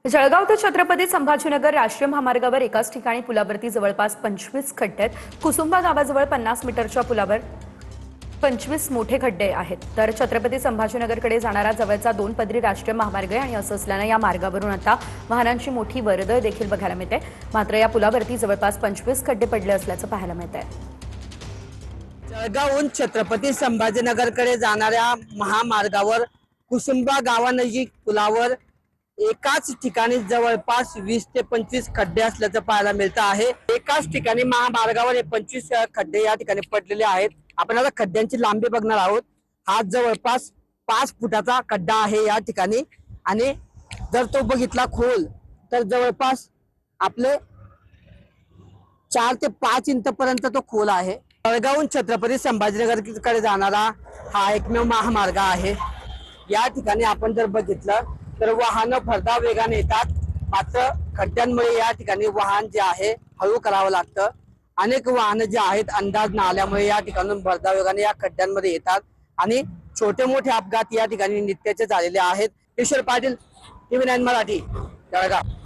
जळगाव ते छत्रपती संभाजीनगर राष्ट्रीय महामार्गावर एकाच ठिकाणी पुलावरती जवळपास 25 खड्डे आहेत। कुसुंबा गावाजवळ 50 मीटरच्या पुलावर 25 मोठे खड्डे आहेत। तर छत्रपती संभाजीनगरकडे जाणारा जवळचा 2 पदरी राष्ट्रीय महामार्ग आहे आणि असं असल्यानं या मार्गावरून आता वाहनांची मोठी वर्दळ देखील बघायला मिळते। मात्र या पुलावरती जवळपास 25 खड्डे पडले असल्याचं पाहायला मिळतंय। जळगावहून छत्रपती संभाजीनगरकडे जाणाऱ्या महामार्गावर कुसुंबा गावानजीक पुलावर एकाच ठिकाणी जवळपास 20 ते 25 खड्डे असल्याचं पाहायला मिळतं आहे। एकाच ठिकाणी महामार्गावर हे 25 खड्डे या ठिकाणी पडलेले आहेत। आपण आता खड्ड्यांची लांबी बघणार आहोत। हा जवळपास 5 फुटाचा खड्डा आहे या ठिकाणी आणि जर तो बघितला खोल तर जवळपास आपले 4 ते 5 इंच पर्यंत तो खोल आहे। जळगावहून छत्रपती संभाजीनगरकडे जाणारा हा एकमेव महामार्ग आहे। या ठिकाणी आपण जर बघितलं तर वाहनं भरधाव वेगाने येतात, मात्र खड्ड्यांमुळे या ठिकाणी वाहन जे आहे हळू करावं लागतं। अनेक वाहनं जे आहेत अंदाज न आल्यामुळे या ठिकाणून भरधाव वेगाने या खड्ड्यांमध्ये येतात आणि छोटे मोठे अपघात या ठिकाणी नित्याचे झालेले आहेत। ईश्वर पाटील, TV9 मराठी, जळगाव।